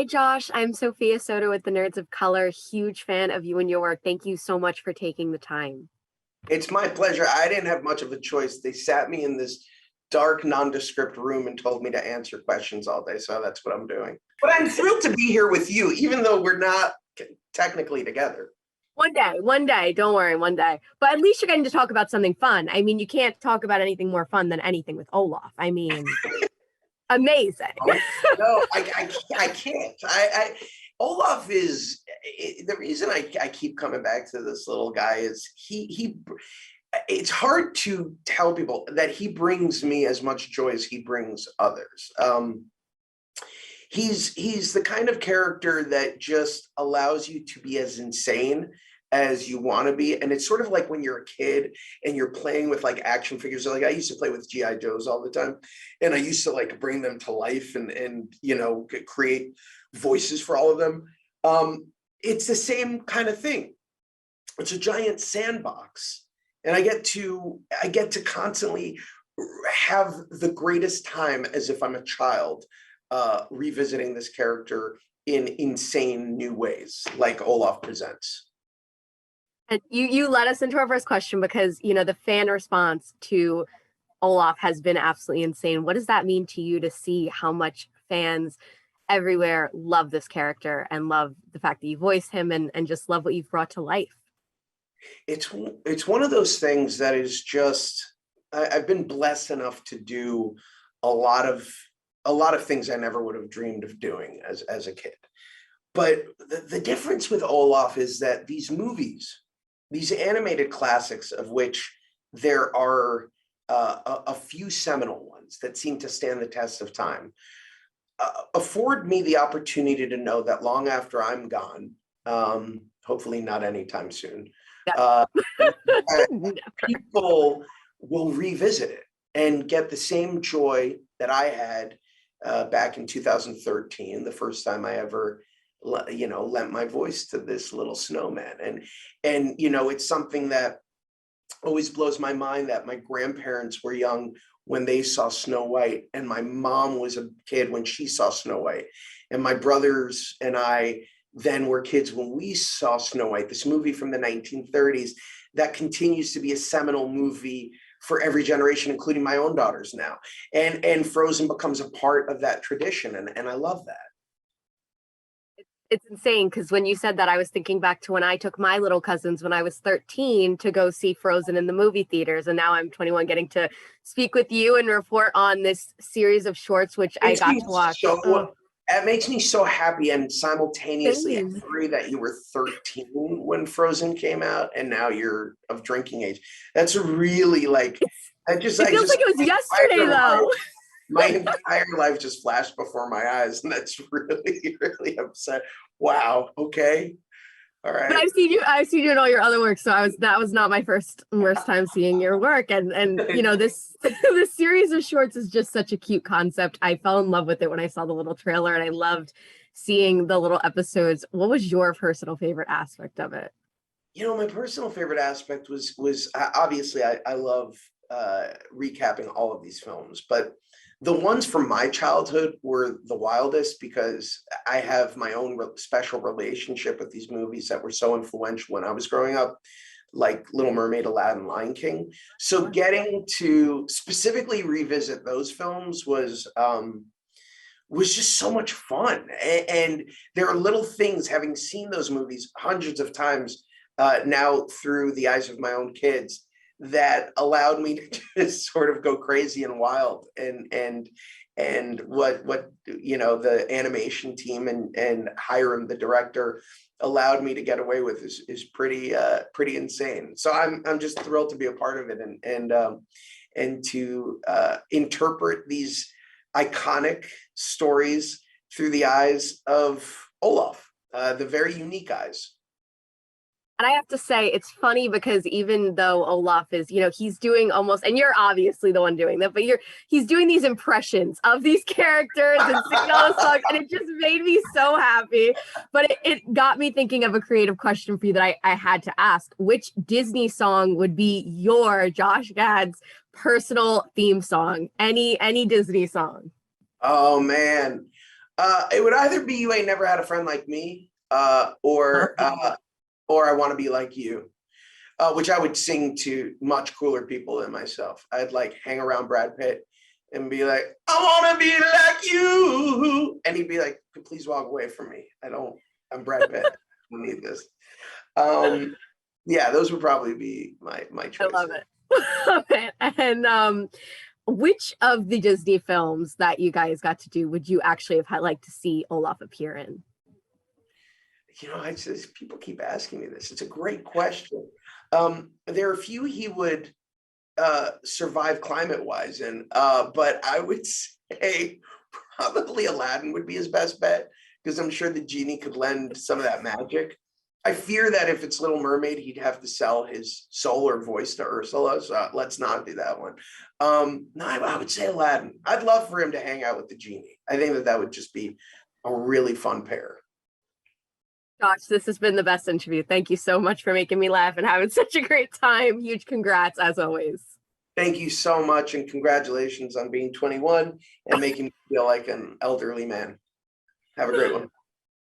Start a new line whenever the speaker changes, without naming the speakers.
Hi, Josh. I'm Sophia Soto with the Nerds of Color. Huge fan of you and your work. Thank you so much for taking the time.
It's my pleasure. I didn't have much of a choice. They sat me in this dark, nondescript room and told me to answer questions all day. So that's what I'm doing. But I'm thrilled to be here with you, even though we're not technically together.
One day, don't worry, one day. But at least you're getting to talk about something fun. I mean, you can't talk about anything more fun than anything with Olaf. I mean, amazing.
No, I can't. Olaf is the reason I keep coming back to this little guy is he it's hard to tell people that he brings me as much joy as he brings others. He's the kind of character that just allows you to be as insane as you want to be. And it's sort of like when you're a kid and you're playing with like action figures. Like I used to play with GI Joes all the time, and I used to like bring them to life and create voices for all of them. It's the same kind of thing. It's a giant sandbox, and I get to constantly have the greatest time as if I'm a child, revisiting this character in insane new ways, like Olaf Presents.
And you led us into our first question because, the fan response to Olaf has been absolutely insane. What does that mean to you to see how much fans everywhere love this character and love the fact that you voiced him and just love what you've brought to life?
It's one of those things that is just, I've been blessed enough to do a lot of things I never would have dreamed of doing as a kid. But the difference with Olaf is that these movies, these animated classics, of which there are a few seminal ones that seem to stand the test of time, afford me the opportunity to know that long after I'm gone, hopefully not anytime soon, people will revisit it and get the same joy that I had back in 2013, the first time I ever lent my voice to this little snowman. And it's something that always blows my mind that my grandparents were young when they saw Snow White, and my mom was a kid when she saw Snow White, and my brothers and I then were kids when we saw Snow White, this movie from the 1930s that continues to be a seminal movie for every generation, including my own daughters now. And Frozen becomes a part of that tradition, and I love that.
It's insane because when you said that, I was thinking back to when I took my little cousins when I was 13 to go see Frozen in the movie theaters. And now I'm 21 getting to speak with you and report on this series of shorts, which I got to watch.
It makes me so happy and simultaneously angry that you were 13 when Frozen came out and now you're of drinking age. That's really like,
it feels like it was yesterday though.
My entire life just flashed before my eyes, and that's really, really upset. Wow. Okay. All right.
But I've seen you in all your other work, so that was not my worst time seeing your work. And this this series of shorts is just such a cute concept. I fell in love with it when I saw the little trailer, and I loved seeing the little episodes. What was your personal favorite aspect of it?
My personal favorite aspect was obviously I love recapping all of these films, but the ones from my childhood were the wildest because I have my own special relationship with these movies that were so influential when I was growing up, like Little Mermaid, Aladdin, Lion King. So getting to specifically revisit those films was just so much fun. And there are little things, having seen those movies hundreds of times now through the eyes of my own kids, that allowed me to just sort of go crazy and wild, and what the animation team and Hiram, the director, allowed me to get away with is pretty insane. So I'm just thrilled to be a part of it and to interpret these iconic stories through the eyes of Olaf, the very unique eyes.
And I have to say, it's funny because even though Olaf is, he's doing almost, and you're obviously the one doing that, but he's doing these impressions of these characters and singing all the songs, and it just made me so happy. But it got me thinking of a creative question for you that I had to ask. Which Disney song would be your, Josh Gad's, personal theme song? Any Disney song?
Oh, man. It would either be You Ain't Never Had a Friend Like Me, or I Want to Be Like You, which I would sing to much cooler people than myself. I'd like hang around Brad Pitt and be like, I want to be like you. And he'd be like, please walk away from me. I'm Brad Pitt. I don't need this. Yeah, those would probably be my choices.
I love it. Love it. And which of the Disney films that you guys got to do would you actually have had like to see Olaf appear in?
I just, people keep asking me this. It's a great question. There are a few he would survive climate-wise in, but I would say probably Aladdin would be his best bet, because I'm sure the genie could lend some of that magic. I fear that if it's Little Mermaid, he'd have to sell his soul or voice to Ursula, so let's not do that one. No, I would say Aladdin. I'd love for him to hang out with the genie. I think that would just be a really fun pair.
Gosh, this has been the best interview. Thank you so much for making me laugh and having such a great time. Huge congrats, as always.
Thank you so much, and congratulations on being 21 and making me feel like an elderly man. Have a great one.